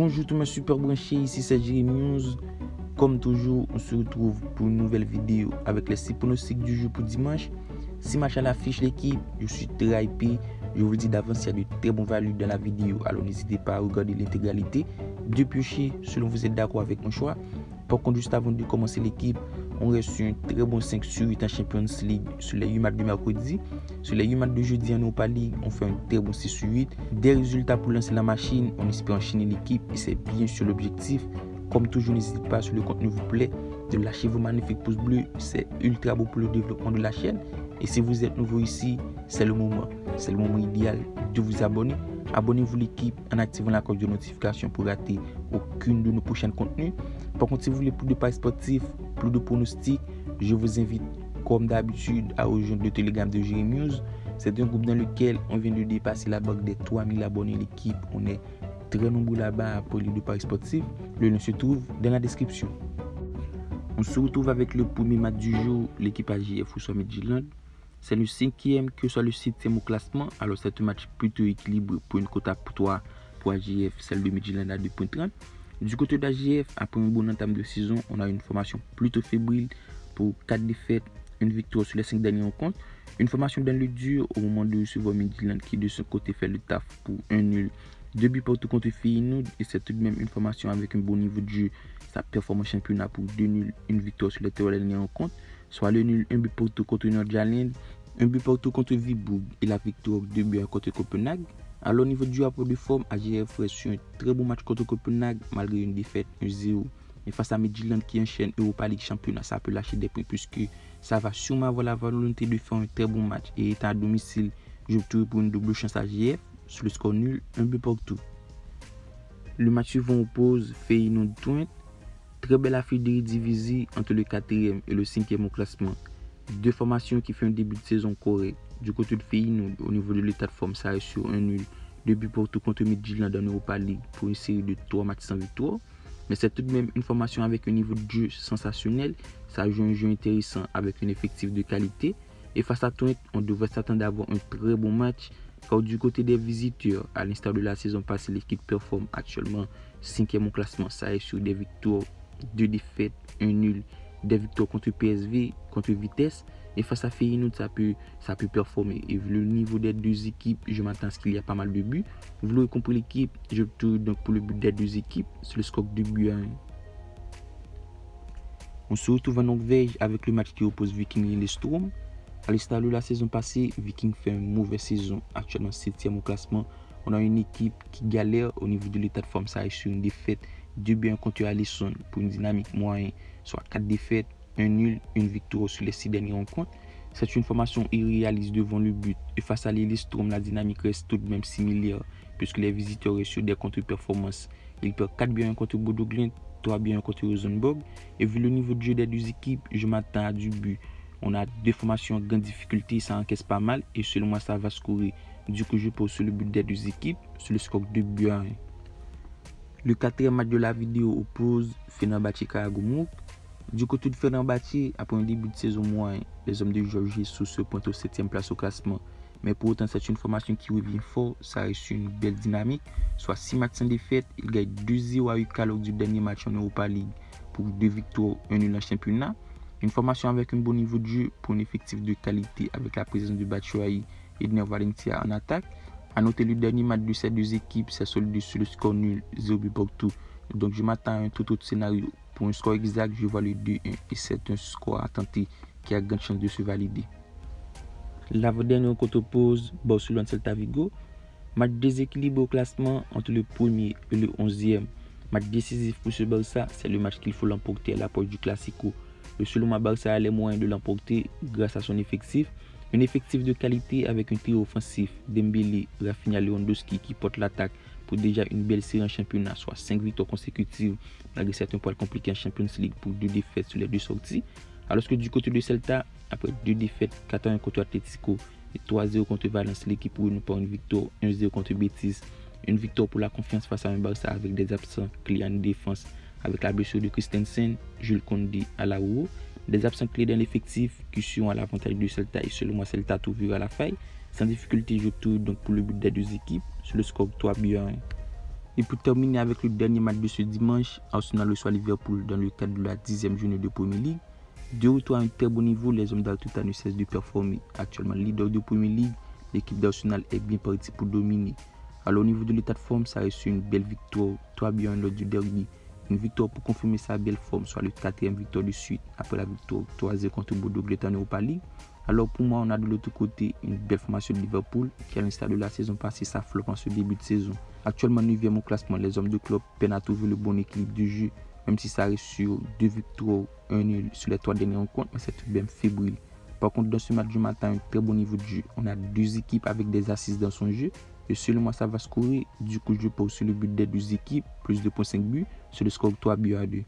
Bonjour tout le monde super branché, ici c'est Jérémy News. Comme toujours, on se retrouve pour une nouvelle vidéo avec les 6 pronostics du jour pour dimanche. 6 matchs à l'affiche l'équipe, je suis très hypé. Je vous dis d'avance, il y a de très bons values dans la vidéo, alors n'hésitez pas à regarder l'intégralité. De piocher selon vous êtes d'accord avec mon choix. Par contre, juste avant de commencer l'équipe, on reste sur un très bon 5 sur 8 en Champions League sur les 8 matchs de mercredi. Sur les 8 matchs de jeudi en Europa League, on fait un très bon 6 sur 8. Des résultats pour lancer la machine, on espère enchaîner l'équipe et c'est bien sur l'objectif. Comme toujours, n'hésitez pas, si le contenu vous plaît, de lâcher vos magnifiques pouces bleus. C'est ultra beau pour le développement de la chaîne. Et si vous êtes nouveau ici, c'est le moment idéal de vous abonner. Abonnez-vous l'équipe en activant la cloche de notification pour rater aucune de nos prochains contenus. Par contre, si vous voulez plus de paris sportifs, plus de pronostics, je vous invite comme d'habitude à rejoindre le Telegram de Jérémy News. C'est un groupe dans lequel on vient de dépasser la barre des 3000 abonnés l'équipe. On est très nombreux là-bas pour les deux paris sportifs. Le lien se trouve dans la description. On se retrouve avec le premier match du jour, l'équipe AJF ou soit Midtjylland. C'est le 5e que soit le 7e au classement. Alors c'est un match plutôt équilibré pour une cote à 3 pour AJF, celle de Midtjylland à 2.30. Du côté d'AJF, après une bonne entame de saison, on a une formation plutôt fébrile pour 4 défaites, une victoire sur les 5 derniers rencontres. Une formation dans le dur au moment de recevoir Midtjylland qui de son côté fait le taf pour un nul. 2 buts partout contre Feyenoord et c'est tout de même une formation avec un bon niveau de jeu. Sa performance championnat pour 2 nuls, une victoire sur les 3 dernières rencontres. Soit le nul, un but partout contre Nordjylland, un but partout contre Viborg et la victoire 2 buts contre Copenhague. Alors au niveau du rapport de forme, AJF reste sur un très bon match contre Copenhague malgré une défaite 1-0. Et face à Midtjylland qui enchaîne Europa League championnat, ça peut lâcher des points puisque ça va sûrement avoir la volonté de faire un très bon match. Et étant à domicile, je opte pour une double chance AJF sur le score nul, un but partout. Le match suivant oppose Feyenoord-Twente. Très belle affiche de divisée entre le 4e et le 5e au classement. Deux formations qui font un début de saison correct. Du côté de Feyenoord, au niveau de l'état de forme, ça reste sur un nul. 2 buts partout contre Midtjylland en Europa League pour une série de 3 matchs sans victoire. Mais c'est tout de même une formation avec un niveau de jeu sensationnel. Ça joue un jeu intéressant avec un effectif de qualité. Et face à Twente, on devrait s'attendre à avoir un très bon match. Car du côté des visiteurs, à l'instar de la saison passée, l'équipe performe actuellement 5e au classement. Ça reste sur des victoires, 2 défaites, un nul. Des victoires contre PSV, contre Vitesse. Et face à Feyenoord, ça peut performer. Et vu le niveau des deux équipes, je m'attends à ce qu'il y a pas mal de buts. Vous l'aurez compris l'équipe, je tourne donc pour le but des deux équipes sur le score de 2 buts à 1. On se retrouve en Norvège avec le match qui oppose Viking et Lillestrøm. À l'instar de la saison passée, Viking fait une mauvaise saison, actuellement 7e au classement. On a une équipe qui galère au niveau de l'état de forme, ça arrive sur une défaite, 2 buts contre Alisson pour une dynamique moyenne, soit 4 défaites, un nul, une victoire sur les 6 dernières rencontres. C'est une formation irréaliste devant le but. Et face à Lillestrøm, la dynamique reste tout de même similaire, puisque les visiteurs restent sur des contre-performances. Ils perdent 4 buts contre Bodo Glimt, 3 buts contre Rosenborg. Et vu le niveau de jeu des deux équipes, je m'attends à du but. On a deux formations en grande difficulté, ça encaisse pas mal et selon moi ça va scorer. Du coup je pose sur le but des deux équipes, sur le score 2 buts à 1. Le 4e match de la vidéo oppose Fenerbahçe-Karagümrük. Du côté de Fenerbahçe, après un début de saison moyen, les hommes de Jorge Jesus se pointent au 7e place au classement. Mais pour autant c'est une formation qui revient fort, ça reste sur une belle dynamique. Soit 6 matchs sans défaite, il gagne 2-0 à UK lors du dernier match en Europa League pour 2 victoires, 1 nul en championnat. Une formation avec un bon niveau de jeu pour un effectif de qualité avec la présence de Batshuayi et de Ner Valencia en attaque. A noter le dernier match de ces deux équipes, c'est soldé sur le score nul, 0 but partout. Donc je m'attends à un tout autre scénario. Pour un score exact, je vois le 2-1 et c'est un score à tenter qui a grande chance de se valider. L'avant-dernière côte oppose Barcelone-Celta Vigo. Match déséquilibré au classement entre le 1er et le 11e. Match décisif pour ce Barça, c'est le match qu'il faut l'emporter à l'approche du Classico. Selon moi, Barça a les moyens de l'emporter grâce à son effectif. Un effectif de qualité avec un trio offensif, Dembélé, Rafinha, Lewandowski qui porte l'attaque pour déjà une belle série en championnat, soit 5 victoires consécutives malgré certains points compliqués en Champions League pour 2 défaites sur les 2 sorties. Alors que du côté de Celta, après 2 défaites, 4-1 contre Atlético et 3-0 contre Valence, l'équipe roule par une victoire, 1-0 contre Betis. Une victoire pour la confiance face à un Barça avec des absents clés en défense, avec la blessure de Christensen, Jules Koundé à la roue, des absents clés dans l'effectif qui sont à l'avantage de Celta et selon moi Celta tout vu à la faille. Sans difficulté, je tourne donc pour le but des deux équipes sur le score 3 buts à 1. Et pour terminer avec le dernier match de ce dimanche, Arsenal reçoit Liverpool dans le cadre de la 10e journée de Premier League. De retour à un très bon niveau, les hommes d'Arteta ne cessent de performer. Actuellement leader de Premier League, l'équipe d'Arsenal est bien partie pour dominer. Alors au niveau de l'état de forme, ça reste une belle victoire 3-1 lors du derby. Une victoire pour confirmer sa belle forme, soit le 4e victoire de suite après la victoire 3-0 contre Bodo Glimt en Europa League. Alors pour moi, on a de l'autre côté une belle formation de Liverpool qui, à l'instar de la saison passée, s'affleure en ce début de saison. Actuellement 9e au classement, les hommes de club peinent à trouver le bon équilibre du jeu, même si ça reste sur 2 victoires, 1 nul sur les 3 dernières rencontres, mais c'est tout de même fébrile. Par contre, dans ce match du matin, un très bon niveau de jeu. On a 2 équipes avec des assises dans son jeu. Et selon moi, ça va scorer. Du coup, je pose sur le but des 2 équipes, plus 2.5 buts, sur le score 3-2.